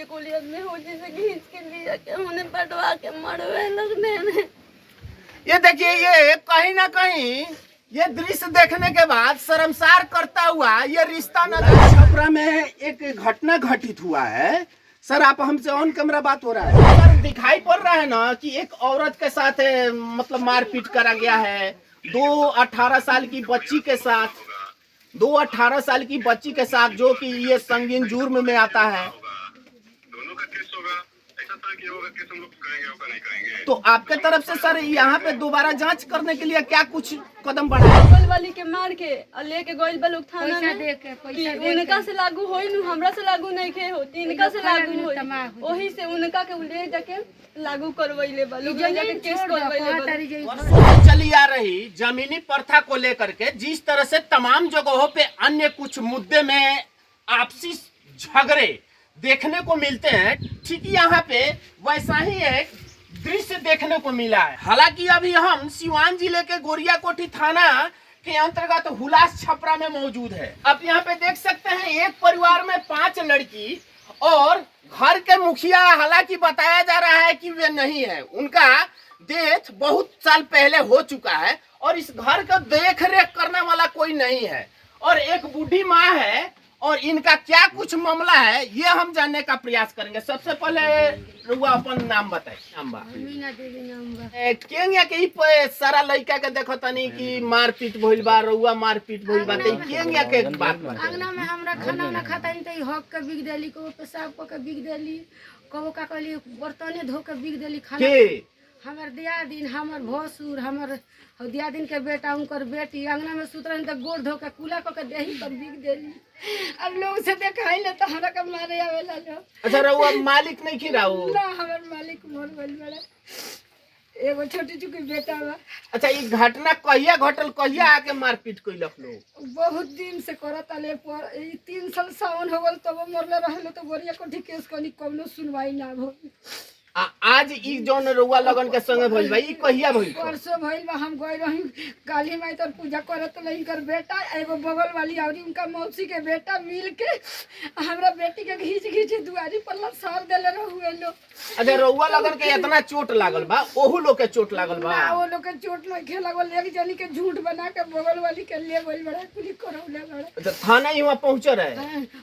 के कुली आदमी हो जैसे घींच के लिया के उन्हें पटवा के मरवे लगने में। ये देखिए, ये कहीं ना कहीं ये दृश्य देखने के बाद शर्मसार करता हुआ ये रिश्ता नजर छपरा में एक घटना घटित हुआ है। सर आप हमसे ऑन कैमरा बात हो रहा है सर, दिखाई पड़ रहा है ना कि एक औरत के साथ मतलब मारपीट करा गया है। 18 साल की बच्ची के साथ, 18 साल की बच्ची के साथ, जो कि ये संगीन जुर्म में आता है। दोनों का केस होगा, ऐसा तो कि होगा केस हम लोग करेंगे होगा नहीं करेंगे। तो आपके तरफ से सर यहाँ पे दोबारा जांच करने के लिए क्या कुछ कदम बढ़ाए? गोल वाली के मार के और लेके गोइल बा लोग थाना में। उनका से लागू होई नु, हमरा से लागू नहीं खे होती, इनका से लागू होई, वही से उनका के ले जाके लागू करवैले बा लोग, ले जाके केस करवैले बा। चली आ रही जमीनी प्रथा को लेकर के जिस तरह से तमाम जगहों पे अन्य कुछ मुद्दे में आपसी झगड़े देखने को मिलते हैं, ठीक यहाँ पे वैसा ही एक दृश्य देखने को मिला है। हालांकि अभी हम सिवान जिले के गोरियाकोठी थाना के अंतर्गत हुलास छपरा में मौजूद है। अब यहाँ पे देख सकते हैं एक परिवार में 5 लड़की और घर के मुखिया, हालांकि बताया जा रहा है कि वे नहीं है, उनका डेथ बहुत साल पहले हो चुका है और इस घर का देख रेख करने वाला कोई नहीं है और एक बूढ़ी माँ है। और इनका क्या कुछ मामला है ये हम जानने का प्रयास करेंगे। सबसे पहले रुआ अपन नाम बताए। केंगे के पे सारा लड़का के देखो तनी कि मारपीट भइल बा, रुआ मारपीट भइल बा, त केंगे के बात बा। अंगना में हमरा खाना ना खाता नहीं तो हक के बिक देली, को पेशाब को के बिक देली, को का कहली बर्तने धो के बिक देली खाना के। हमर दियादिन, हमर भसुर, हमर दियादिन के बेटा, उनकर बेटी अंगना में सुत रही तो गोड़ धो के कूला को के देही पर बिक देली। अब लोग से देखाई ना तो हमरा के मारे आवेला लोग। अच्छा रहुआ मालिक नहीं खिराऊ ना, हमर मालिक मर गइल बड़ा, एगो छोटी चुकी बेटा बा। अच्छा ये घटना कहिया घटल, कहिया आके मारपीट कइलक लोग? बहुत दिन से करत आले पर 3 साल सावन हो गल तब मरले रहले तो गोरियाकोठी केस कनी कौनो सुनवाई ना भइल। आज ई जौन रउआ लगन के संगे भइल बा, ई कहिया भइल? परसों भइल बा। हम गए रही काली माई तर पूजा करत रही, कर बेटा एगो बगल वाली और उनका मौसी के बेटा मिल के हमरा बेटी के घींच घींच दुआरी पर लसार देले रहुए लोग। अच्छा रउआ लगन के इतना चोट लागल बा, ओहू लोग के चोट लागल बा? ना, वो लोग के चोट नहीं खे लागल, एक जनी के झूठ बना के बगल वाली के ले गइल बड़ा, पुलिस करौले बड़ा। अच्छा थाना यहाँ पहुंचे रहे?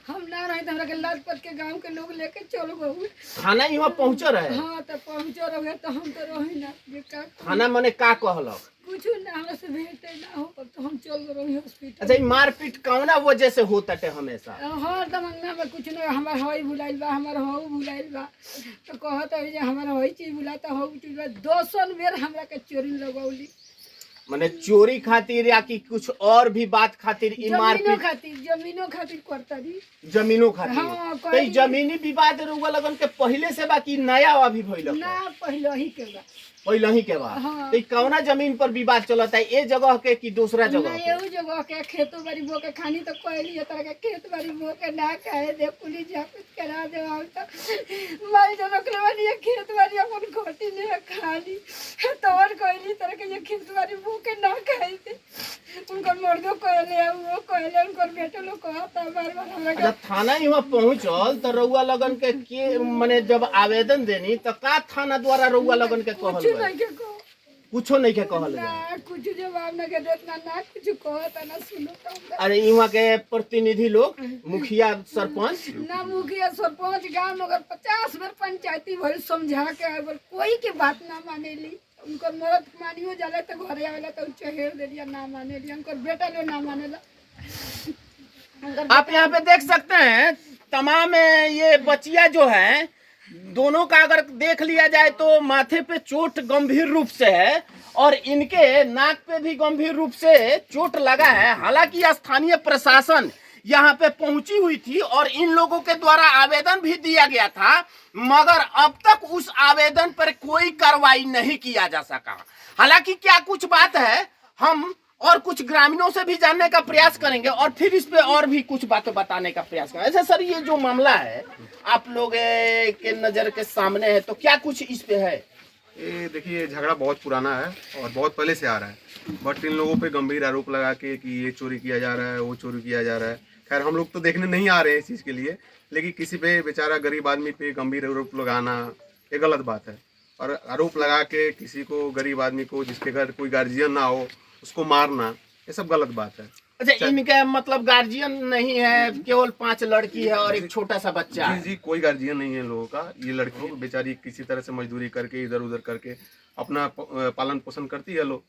हम ना रही तो हमरा के लाजपत के गांव के लोग लेके चल गए। थाना यहाँ पहुंचे रहे? हाँ तो पहुंचो रहे तो हम तो रही ना बेटा। थाना मने का कहलक? कुछ ना, हमरा से भेंटे ना हो तो हम चल रही हॉस्पिटल। अच्छा ये मारपीट कौना वजह से होता है हमेशा? हाँ दमंगना में कुछ नहीं, हमार हई भुलाइल बा, हमार हऊ भुलाइल बा, तो कहत है जे हमार हई चीज भुलाता हऊ चीज बा। 200 बेर हमरा के चोरी लगौली। मने चोरी खातिर या कि कुछ और भी बात खातिर ई मारपीट? जमीनों खातिर करता दी। जमीनों खातिर? हाँ, तो ई जमीनी विवाद रउआ लगन के पहले से बा कि नया अभी भइल? ना, पहले ही के बा। पहले ही के बा? हाँ। तो ई कौना जमीन पर विवाद चलता है, ए जगह के कि दूसरा जगह के? एहू जगह के खेतो बाड़ी बो के खानी तो कहली है तरह के खेत बाड़ी बो के ना कहे दे, पुलिस जापत करा दे। हम तो माई जो रखले बाड़ी ये खेत बाड़ी अपन खोटी ने खाली तो और कहली तरह के ये खेत बाड़ी बो के ना कहे दे। उनकर मर्दो कहले, वो कहले, उनकर बेटो लोग कहता बार-बार हमरा के। थाना यहाँ पहुंचल तो रउआ लगन के माने जब आवेदन देनी तो का थाना द्वारा रउआ लगन के कहल कुछ नहीं के कहो, कुछो नहीं के कहल ना कुछ जवाब ना के देत, ना कुछ कहता ना सुनो तो। अरे यहाँ के प्रतिनिधि लोग, मुखिया सरपंच? ना मुखिया सरपंच गांव में अगर 50 बेर पंचायती भइल समझा के अगर कोई के बात ना मानेली, उनकर मरद मानियो जाला तो घरे आवेला तो चहेर देलिया, ना मानेली। उनकर बेटा लो ना मानेला। आप यहाँ पे देख सकते हैं तमाम ये बच्चियां जो है, दोनों का अगर देख लिया जाए तो माथे पे चोट गंभीर रूप से है और इनके नाक पे भी गंभीर रूप से चोट लगा है। हालांकि स्थानीय प्रशासन यहाँ पे पहुंची हुई थी और इन लोगों के द्वारा आवेदन भी दिया गया था, मगर अब तक उस आवेदन पर कोई कार्रवाई नहीं किया जा सका। हालांकि क्या कुछ बात है, हम और कुछ ग्रामीणों से भी जानने का प्रयास करेंगे और फिर इस पे और भी कुछ बातें बताने का प्रयास करेंगे। ऐसा सर ये जो मामला है आप लोग के नजर के सामने है, तो क्या कुछ इस पे है? ये देखिए झगड़ा बहुत पुराना है और बहुत पहले से आ रहा है, बट इन लोगों पे गंभीर आरोप लगा के कि ये चोरी किया जा रहा है, वो चोरी किया जा रहा है। खैर हम लोग तो देखने नहीं आ रहे हैं इस चीज़ के लिए, लेकिन किसी पे बेचारा गरीब आदमी पे गंभीर आरोप लगाना ये गलत बात है। और आरोप लगा के किसी को, गरीब आदमी को जिसके घर कोई गार्जियन ना हो, उसको मारना, ये सब गलत बात है। अच्छा, इनका मतलब गार्जियन नहीं है, केवल 5 लड़की है और एक छोटा सा बच्चा है। जी, कोई गार्जियन नहीं है लोगों का। ये लड़की बेचारी किसी तरह से मजदूरी करके इधर उधर करके अपना पालन पोषण करती है लोग,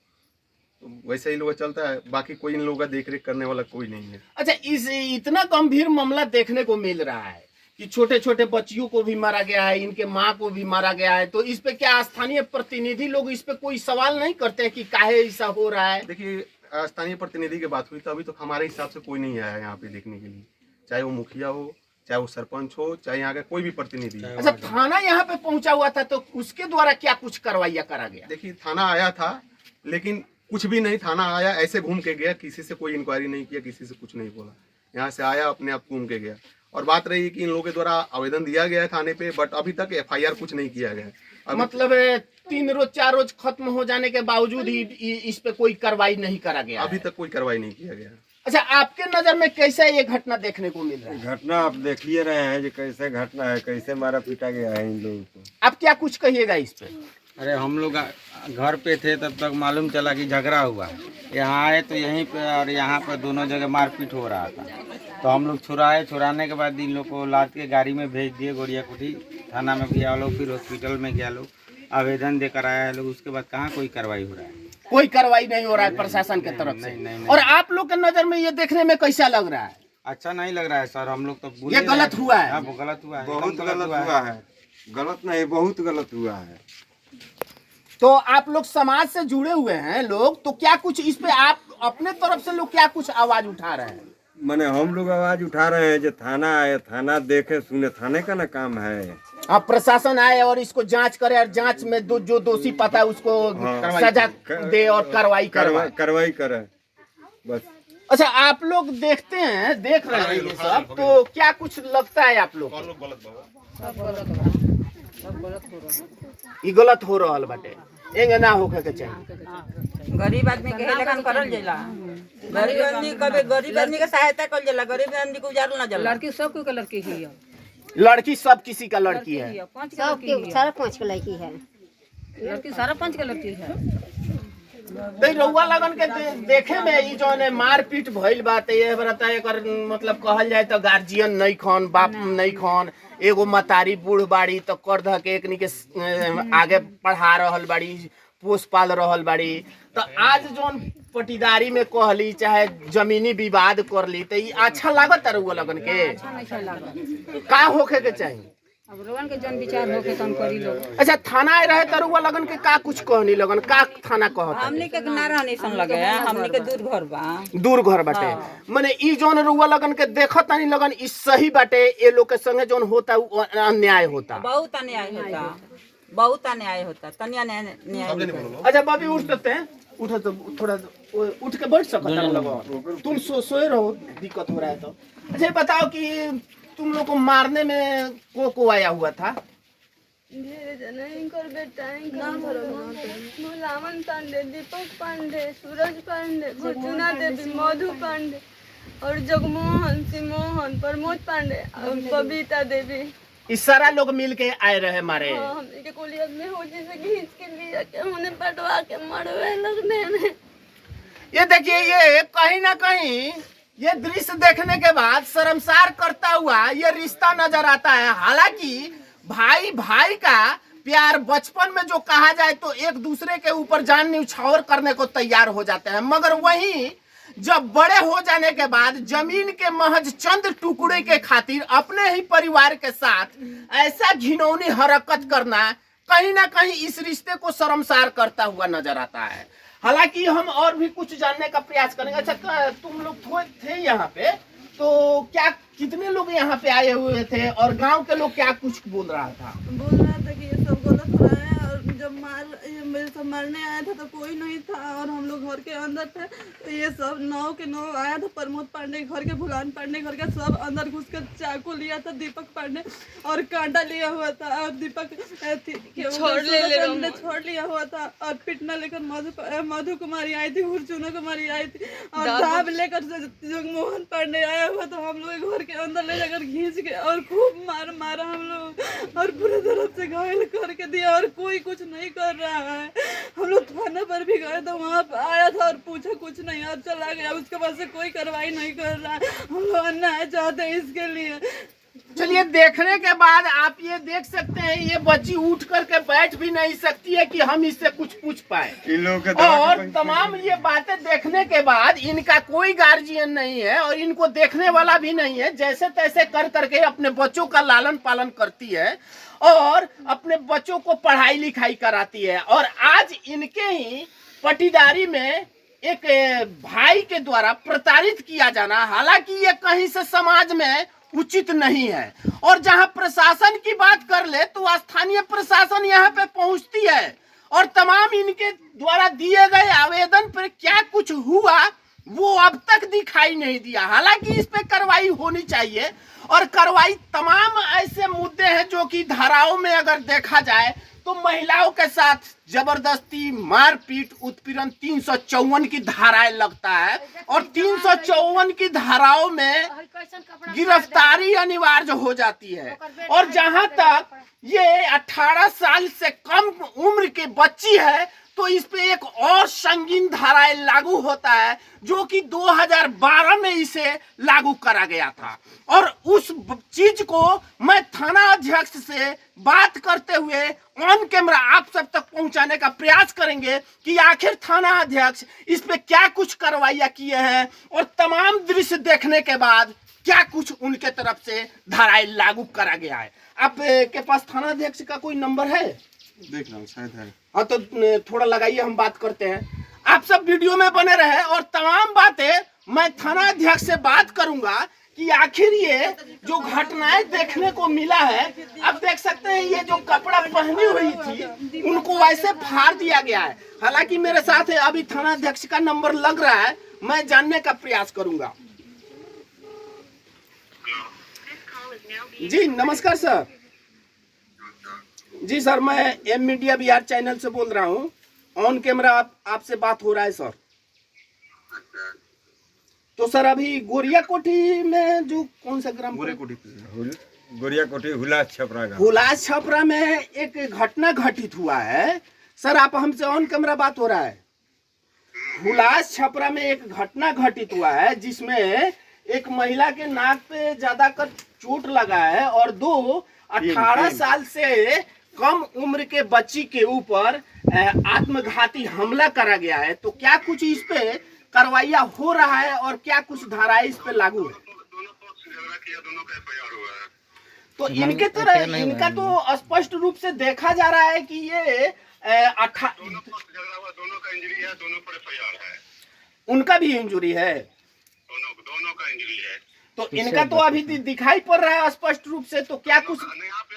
तो वैसे ही लोग चलता है। बाकी कोई इन लोगों का देख रेख करने वाला कोई नहीं है। अच्छा, इस इतना गंभीर मामला देखने को मिल रहा है कि छोटे छोटे बच्चियों को भी मारा गया है, इनके माँ को भी मारा गया है, तो इस पे क्या स्थानीय प्रतिनिधि लोग इस पे कोई सवाल नहीं करते हैं कि काहे ऐसा हो रहा है? देखिए, स्थानीय प्रतिनिधि की बात हुई तो अभी तो हमारे हिसाब से कोई नहीं आया है यहाँ पे देखने के लिए, चाहे वो मुखिया हो, चाहे वो सरपंच हो, चाहे यहाँ का कोई भी प्रतिनिधि। अच्छा, थाना यहाँ पे पहुंचा हुआ था, तो उसके द्वारा क्या कुछ कार्रवाई करा गया? देखिए, थाना आया था लेकिन कुछ भी नहीं। थाना आया, ऐसे घूम के गया, किसी से कोई इंक्वायरी नहीं किया, किसी से कुछ नहीं बोला। यहाँ से आया, अपने आप घूम के गया। और बात रही कि इन लोगों के द्वारा आवेदन दिया गया है थाने पे, बट अभी तक FIR कुछ नहीं किया गया। मतलब 3 रोज 4 रोज खत्म हो जाने के बावजूद ही इस पे कोई कार्रवाई नहीं करा गया? अभी तक कोई कार्रवाई नहीं किया गया। अच्छा, आपके नजर में कैसा ये घटना देखने को मिल रहा है? घटना आप देख ही रहे हैं जो कैसे घटना है, कैसे मारा पीटा गया है इन लोगों को। आप क्या कुछ कहिएगा इस पे? अरे हम लोग घर पे थे तब तक मालूम चला कि झगड़ा हुआ। यहाँ आए तो यहीं पे और यहाँ पर दोनों जगह मारपीट हो रहा था, तो हम लोग छुड़ाने के बाद इन लोग को लाद के गाड़ी में भेज दिए। गोरिया कुटी थाना में गया लोग, फिर हॉस्पिटल में गया लोग, आवेदन देकर आया है लोग। उसके बाद कहाँ कोई कार्रवाई हो रहा है? कोई कार्रवाई नहीं हो रहा है प्रशासन की तरफ से? नहीं। और आप लोग के नजर में ये देखने में कैसा लग रहा है? अच्छा नहीं लग रहा है सर, हम लोग तो ये गलत हुआ है। हाँ, वो गलत हुआ है, बहुत एकदम गलत हुआ है। गलत नहीं, बहुत गलत हुआ है। तो आप लोग समाज से जुड़े हुए हैं लोग, तो क्या कुछ इस पे आप अपने तरफ से लोग क्या कुछ आवाज उठा रहे हैं? माने हम लोग आवाज उठा रहे हैं जो थाना आए, थाना देखे सुने, थाने का ना काम है। अब प्रशासन आए और इसको जांच करे और जांच में जो दोषी पता है उसको सजा दे और कार्रवाई करे बस। अच्छा, आप लोग देख रहे हैं ये सब, तो क्या कुछ लगता है आप लोग? ये गलत हो रहा बाटे, एंगे ना होके के चाहिए। गरीब आदमी के लेखन करल जाला, गरीब आदमी कभी गरीब आदमी के सहायता करल जाला, गरीब आदमी को उजारल ना जाला। लड़की सब को लड़की ही है, लड़की सब किसी का लड़की है, सारा 5 का लड़की है, लड़की सारा 5 का लड़की है। तो रउआ लगन के देखे में ई जो ने मारपीट भइल बात ये बरता एकर मतलब कहल जाए तो गार्जियन नहीं खन, बाप नहीं खन, एगो मतारी बूढ़ बाड़ी तो कर ध के एकनी के आगे पढ़ा रहल बाड़ी, पोस पाल रहल बाड़ी। तो आज जोन पटीदारी में कहली चाहे जमीनी विवाद करली तो ई अच्छा लागत रउआ लगन के? का होखे के चाहिए? अब रोवन के जन विचार होके काम करी लोग। अच्छा, थाना आए रहे तरुआ लगन के का कुछ कहनी लगन, का थाना कहत? हमनी के ना रहनी सन लगे, हमनी के दूर घर बा, दूर घर बाटे। माने ई जोन रुआ लगन के देखत नहीं लगन ई सही बाटे, ए लोग के संगे जोन होता उ अन्याय होता, बहुत अन्याय होता, बहुत अन्याय होता, तनिया न्याय। अच्छा बाबी उठ सकते हैं, उठ तो थोड़ा उठ के बैठ सकते हैं लोग, तुम सोए रहो, दिक्कत हो रहा है तो। अच्छा बताओ कि तुम लोग को मारने में को आया हुआ था? ढेर जना, इनकर बेटा, इनकर भोलावन पांडे, दीपक पांडे, सूरज पांडे, भुर्चुना देवी, मधु पांडे और जगमोहन, सिमोहन, प्रमोद पांडे और बबीता देवी। इस सारा लोग मिल के आए रहे मारे? हमने के कोलियत में हो जैसे घींच के लिए के उन्हें पटवा के मरवे लगने में। ये देखिए, ये कहीं ना कहीं ये दृश्य देखने के बाद शर्मसार करता हुआ ये रिश्ता नजर आता है। हालांकि भाई भाई का प्यार बचपन में जो कहा जाए तो एक दूसरे के ऊपर जान न्यौछावर करने को तैयार हो जाते हैं, मगर वहीं जब बड़े हो जाने के बाद जमीन के महज चंद टुकड़े के खातिर अपने ही परिवार के साथ ऐसा घिनौनी हरकत करना कहीं ना कहीं इस रिश्ते को शर्मसार करता हुआ नजर आता है। हालांकि हम और भी कुछ जानने का प्रयास करेंगे। अच्छा, तुम लोग थे यहाँ पे, तो क्या कितने लोग यहाँ पे आए हुए थे और गांव के लोग क्या कुछ बोल रहा था? बोल रहा था कि ये सब गलत हो रहा है और जब मेरे सब मारने आया था तो कोई नहीं था और हम लोग घर के अंदर थे। तो ये सब 9 के 9 आया था, प्रमोद पांडे घर के, भुलान पांडे घर के, सब अंदर घुस कर चाकू लिया था दीपक पांडे और कांटा लिया हुआ था और दीपक छोड़ लिया हुआ था और पिटना लेकर मधु कुमारी आई थी, हुरचुना कुमारी आई थी और दाब लेकर जगमोहन पांडे आया हुआ था। हम लोग घर के अंदर ले जाकर खींच के और खूब मारा हम लोग और पूरे तरफ से घायल करके दिया और कोई कुछ नहीं कर रहा है। हम लोग थाना पर भी गए तो वहाँ पर आया था और पूछा कुछ नहीं और चला गया। उसके बाद से कोई कार्रवाई नहीं कर रहा है। हम लोग अन्याय चाहते हैं इसके लिए। चलिए, देखने के बाद आप ये देख सकते हैं ये बच्ची उठ करके बैठ भी नहीं सकती है कि हम इससे कुछ पूछ पाए। और तमाम ये बातें देखने के बाद इनका कोई गार्जियन नहीं है और इनको देखने वाला भी नहीं है। जैसे तैसे कर करके अपने बच्चों का लालन पालन करती है और अपने बच्चों को पढ़ाई लिखाई कराती है। और आज इनके ही पटीदारी में एक भाई के द्वारा प्रताड़ित किया जाना, हालांकि ये कहीं से समाज में उचित नहीं है। और जहां प्रशासन की बात कर ले तो स्थानीय प्रशासन यहाँ पे पहुंचती है और तमाम इनके द्वारा दिए गए आवेदन पर क्या कुछ हुआ वो अब तक दिखाई नहीं दिया। हालांकि इस पे कार्रवाई होनी चाहिए और कार्रवाई तमाम ऐसे मुद्दे हैं जो कि धाराओं में अगर देखा जाए तो महिलाओं के साथ जबरदस्ती, मारपीट, उत्पीड़न 354 की धाराएं लगता है और 354 की धाराओं में गिरफ्तारी अनिवार्य हो जाती है। और जहां तक ये 18 साल से कम उम्र की बच्ची है तो इस पे एक और संगीन धाराएं लागू होता है जो कि 2012 में इसे लागू करा गया था। और उस चीज को मैं थाना अध्यक्ष से बात करते हुए ऑन कैमरा आप सब तक पहुंचाने का प्रयास करेंगे कि आखिर थाना अध्यक्ष इस पे क्या कुछ कार्रवाइयां किए हैं और तमाम दृश्य देखने के बाद क्या कुछ उनके तरफ से धाराएं लागू करा गया है। आप के पास थाना अध्यक्ष का कोई नंबर है? देख रहा हूँ, शायद है। हाँ तो थोड़ा लगाइए, हम बात करते हैं। आप सब वीडियो में बने रहे और तमाम बातें मैं थाना अध्यक्ष से बात करूंगा कि आखिर ये जो घटनाएं देखने को मिला है। आप देख सकते हैं ये जो कपड़ा पहनी हुई थी उनको वैसे फाड़ दिया गया है। हालांकि मेरे साथ अभी थाना अध्यक्ष का नंबर लग रहा है, मैं जानने का प्रयास करूंगा। जी नमस्कार सर। जी सर, मैं एम मीडिया बिहार चैनल से बोल रहा हूँ। ऑन कैमरा आपसे बात हो रहा है सर। तो सर अभी गोरिया कोठी में जो कौन सा ग्राम, गोरिया कोठी हुलास छपरा में एक घटना घटित हुआ है सर। आप हमसे ऑन कैमरा बात हो रहा है। हुलास छपरा में एक घटना घटित हुआ है जिसमें एक महिला के नाक पे ज्यादा कर चोट लगा है और 18 साल से कम उम्र के बच्ची के ऊपर आत्मघाती हमला करा गया है। तो क्या कुछ इस पे कार्रवाइयां हो रहा है और क्या कुछ धाराएं इस पे लागू है? तो इनके तरह इनका तो स्पष्ट रूप से देखा जा रहा है कि ये दोनों का इंजरी है, दोनों पर एफआईआर है। उनका भी इंजरी है, दोनों का इंजरी है। तो इनका तो अभी दिखाई पड़ रहा है स्पष्ट रूप से। तो क्या कुछ नहीं, आप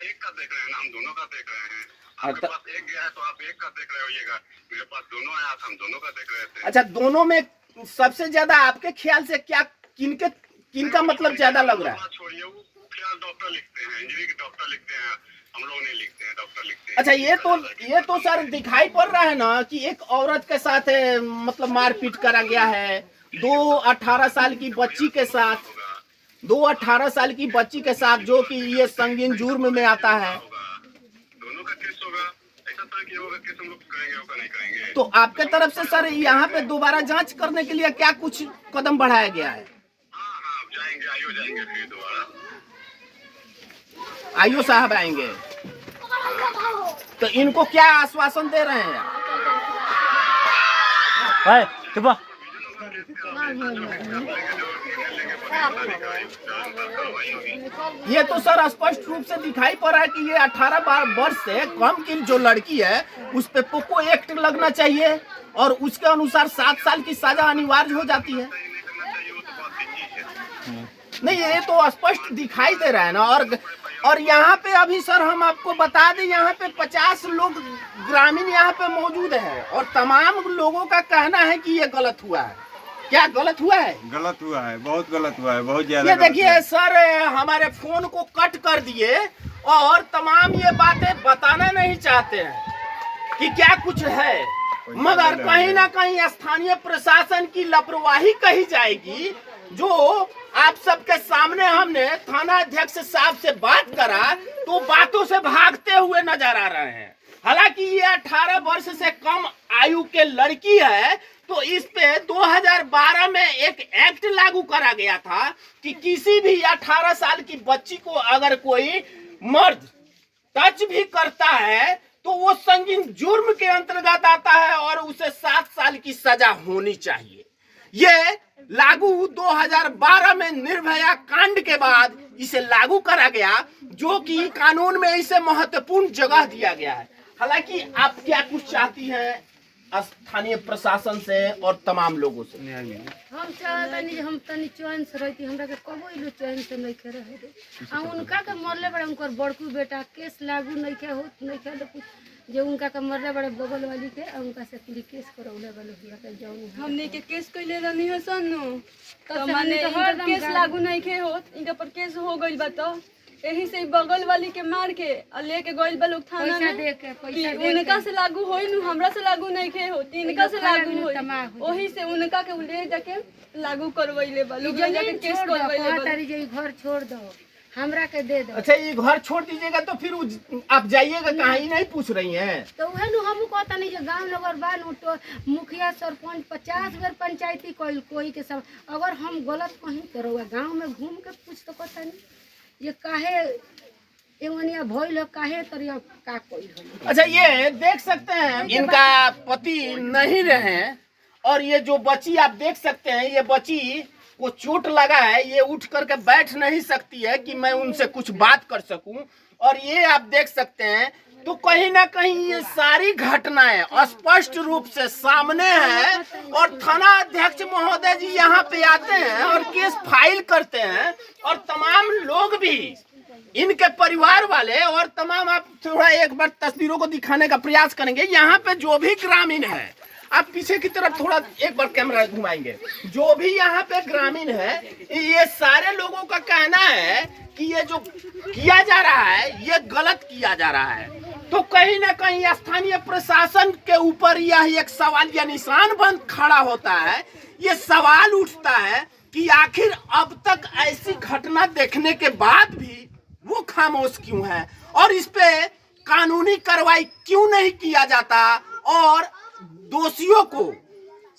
एक का देख रहे हैं ना, हम दोनों का देख रहे हैं। आपके पास एक गया है तो आप एक का देख रहे होइएगा। मेरे पास दोनों आया था, हम दोनों का देख रहे थे। अच्छा, दोनों में सबसे ज्यादा आपके ख्याल से क्या किनका मतलब ज्यादा लग रहा है? छोड़िए, वो ख्याल डॉक्टर लिखते हैं, इंजरी के डॉक्टर लिखते हैं, हम लोग नहीं लिखते हैं, डॉक्टर लिखते हैं। अच्छा, ये तो सर दिखाई पड़ रहा है ना कि एक औरत के साथ मतलब मारपीट करा गया है। 18 साल की बच्ची के साथ, 18 साल की बच्ची के साथ, जो कि ये संगीन जुर्म में आता है। दोनों का केस होगा, ऐसा तो होगा केस हम लोग करेंगे, होगा नहीं करेंगे। तो आपके तरफ से सर यहाँ पे दोबारा जांच करने के लिए क्या कुछ कदम बढ़ाया गया है? हाँ, जाएंगे, आईओ जाएंगे फिर दोबारा। आईओ साहब आएंगे तो इनको क्या आश्वासन दे रहे हैं? ये तो सर स्पष्ट रूप से दिखाई पड़ रहा है कि ये 18 वर्ष से कम की जो लड़की है उस पे पोको एक्ट लगना चाहिए और उसके अनुसार 7 साल की सजा अनिवार्य हो जाती है। नहीं, ये तो स्पष्ट दिखाई दे रहा है ना। और और यहाँ पे अभी सर हम आपको बता दें, यहाँ पे 50 लोग ग्रामीण यहाँ पे मौजूद है और तमाम लोगों का कहना है कि ये गलत हुआ है। क्या गलत हुआ है? गलत हुआ है, बहुत गलत हुआ है, बहुत ज्यादा। ये देखिए सर, हमारे फोन को कट कर दिए और तमाम ये बातें बताना नहीं चाहते हैं कि क्या कुछ है, मगर कहीं ना कहीं स्थानीय प्रशासन की लापरवाही कही जाएगी। जो आप सबके सामने हमने थाना अध्यक्ष साहब से बात करा तो बातों से भागते हुए नजर आ रहे हैं। हालांकि ये 18 वर्ष से कम आयु के लड़की है, तो इस पे 2012 में एक एक्ट लागू करा गया था कि किसी भी 18 साल की बच्ची को अगर कोई मर्द टच भी करता है तो वो संगीन जुर्म के अंतर्गत आता है और उसे 7 साल की सजा होनी चाहिए। ये लागू 2012 में निर्भया कांड के बाद इसे लागू करा गया, जो कि कानून में इसे महत्वपूर्ण जगह दिया गया है। हालांकि आप क्या कुछ चाहती हैं स्थानीय प्रशासन से और तमाम लोगों से? हम चाहते हम तनी चैन से रहती, हमरा के कबो इलो चैन से नहीं के रहे दे। आ उनका के मरले बड़े उनकर बड़कू बेटा केस लागू नहीं के होत नहीं के तो जे उनका के मरले बड़े बगल वाली के उनका से पूरी केस करौले वाले हुआ के जौन हमने के केस कइले रहनी है सन्नो, तो माने केस लागू नहीं के होत, इनका पर केस हो गइल बा। तो यही से बगल वाली के मार के लेके गइल बा लोग थाना में पैसा दे उनका से लागू होई नु, हमरा से लागू नहीं के होती, इनका से लागू होई। वही से उनका के ले जाके लागू करवइले बा लोग, जाके केस करवइले बा। तारी जे घर छोड़ दो, हमरा के दे दो। अच्छा, ये घर छोड़ दीजिएगा तो फिर आप जाइएगा कहाँ? ही नहीं पूछ रही हैं तो वह नु हम कहता नहीं जो गांव नगर बान तो मुखिया सरपंच 50 बार पंचायती कोई के सब, अगर हम गलत कहीं तो गांव में घूम के पूछ तो कहता नहीं ये काहे एवनिया भइल काहे तरिया का कोई हो। अच्छा, ये देख सकते हैं इनका पति नहीं रहे और ये जो बच्ची आप देख सकते हैं, ये बच्ची को चोट लगा है, ये उठ करके बैठ नहीं सकती है कि मैं उनसे कुछ बात कर सकूं। और ये आप देख सकते हैं, तो कहीं ना कहीं ये सारी घटनाएं स्पष्ट रूप से सामने है और थाना अध्यक्ष महोदय जी यहाँ पे आते हैं और केस फाइल करते हैं और तमाम लोग भी, इनके परिवार वाले और तमाम, आप थोड़ा एक बार तस्वीरों को दिखाने का प्रयास करेंगे। यहाँ पे जो भी ग्रामीण है, आप पीछे की तरफ थोड़ा एक बार कैमरा घुमाएंगे, जो भी यहाँ पे ग्रामीण है, ये सारे लोगों का कहना है कि ये जो किया जा रहा है ये गलत किया जा रहा है। तो कहीं ना कहीं स्थानीय प्रशासन के ऊपर यह एक सवाल या निशान बन खड़ा होता है। ये सवाल उठता है कि आखिर अब तक ऐसी घटना देखने के बाद भी वो खामोश क्यों है और इस पे कानूनी कार्रवाई क्यों नहीं किया जाता और दोषियों को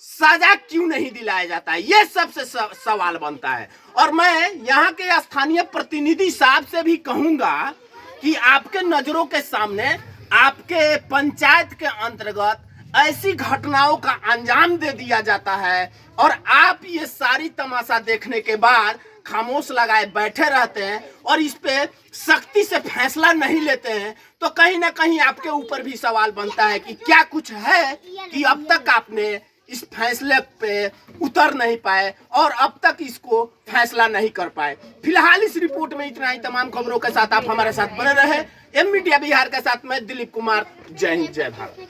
सजा क्यों नहीं दिलाया जाता है, ये सबसे सवाल बनता है। और मैं यहाँ के स्थानीय प्रतिनिधि साहब से भी कहूंगा कि आपके नजरों के सामने आपके पंचायत के अंतर्गत ऐसी घटनाओं का अंजाम दे दिया जाता है और आप ये सारी तमाशा देखने के बाद खामोश लगाए बैठे रहते हैं और इस पे सख्ती से फैसला नहीं लेते हैं, तो कहीं ना कहीं आपके ऊपर भी सवाल बनता है कि क्या कुछ है कि अब तक आपने इस फैसले पे उतर नहीं पाए और अब तक इसको फैसला नहीं कर पाए। फिलहाल इस रिपोर्ट में इतना ही। तमाम खबरों के साथ आप हमारे साथ बने रहे। एम मीडिया बिहार के साथ मैं दिलीप कुमार। जय हिंद, जय भारत।